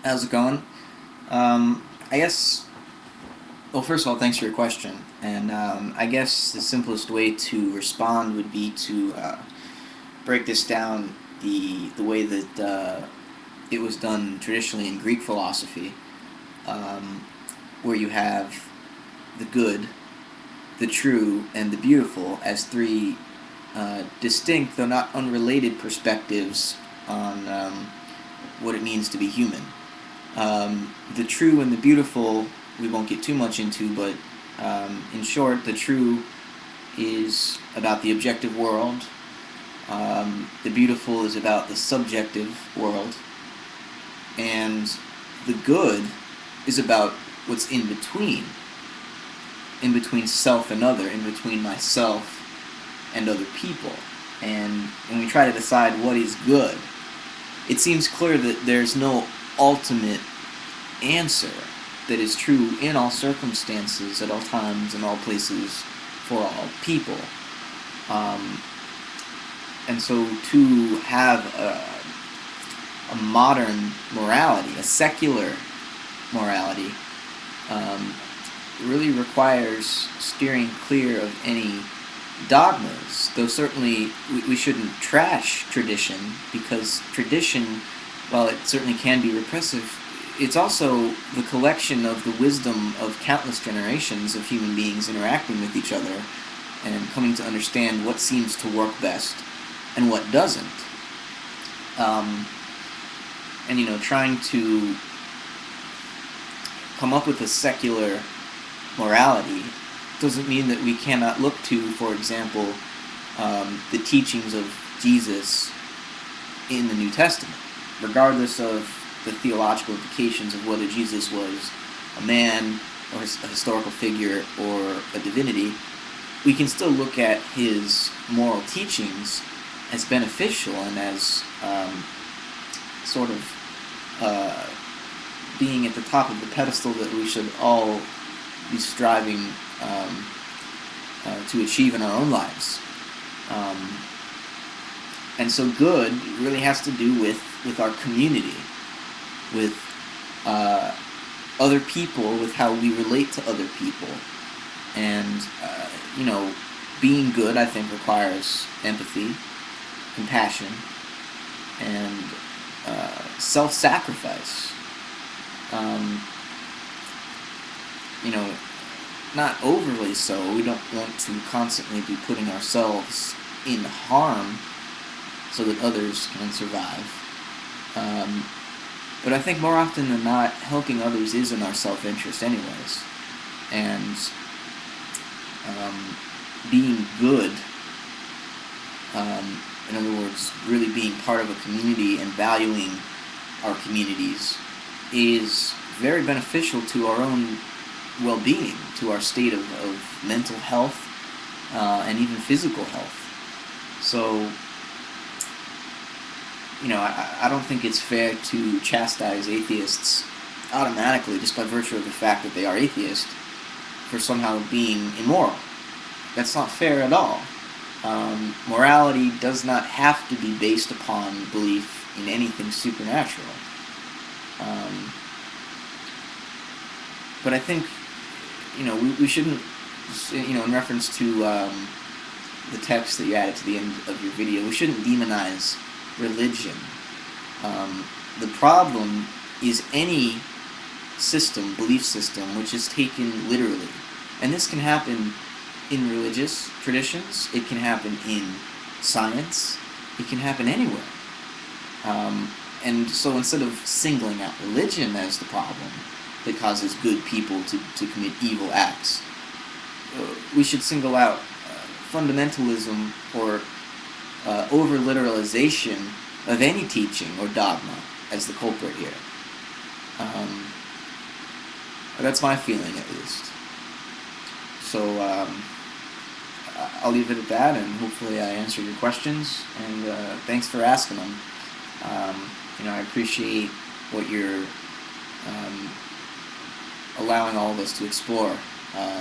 How's it going? I guess, well, first of all, thanks for your question. And I guess the simplest way to respond would be to break this down the way that it was done traditionally in Greek philosophy, um, where you have the good, the true, and the beautiful as three distinct, though not unrelated, perspectives on what it means to be human. The true and the beautiful we won't get too much into, but in short, the true is about the objective world. The beautiful is about the subjective world, and the good is about what's in between self and other, in between myself and other people. And when we try to decide what is good, it seems clear that there's no ultimate answer that is true in all circumstances, at all times, in all places, for all people. Um, and so to have a modern morality, a secular morality, um, really requires steering clear of any dogmas, though certainly we shouldn't trash tradition, because tradition, while it certainly can be repressive, it's also the collection of the wisdom of countless generations of human beings interacting with each other and coming to understand what seems to work best and what doesn't. Um, and, trying to come up with a secular morality doesn't mean that we cannot look to, for example, the teachings of Jesus in the New Testament, regardless of the theological implications of whether Jesus was a man or a historical figure or a divinity. We can still look at his moral teachings as beneficial and as sort of being at the top of the pedestal that we should all be striving to achieve in our own lives. And so good really has to do with our community, with other people, with how we relate to other people. And, being good, I think, requires empathy, compassion, and self-sacrifice. Um, you know, Not overly so. We don't want to constantly be putting ourselves in harm so that others can survive. But I think more often than not, helping others is in our self-interest anyways. And being good, in other words, really being part of a community and valuing our communities, is very beneficial to our own well-being, to our state of mental health, and even physical health. So, I don't think it's fair to chastise atheists automatically just by virtue of the fact that they are atheists for somehow being immoral. That's not fair at all. Morality does not have to be based upon belief in anything supernatural. But I think, we shouldn't, in reference to the text that you added to the end of your video, we shouldn't demonize religion. The problem is any system, belief system, which is taken literally. And this can happen in religious traditions, it can happen in science, it can happen anywhere. And so instead of singling out religion as the problem that causes good people to commit evil acts, we should single out fundamentalism or over-literalization of any teaching or dogma as the culprit here. That's my feeling, at least. So I'll leave it at that, and hopefully I answered your questions, and thanks for asking them. I appreciate what you're allowing all of us to explore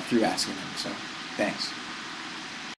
through asking them, so thanks.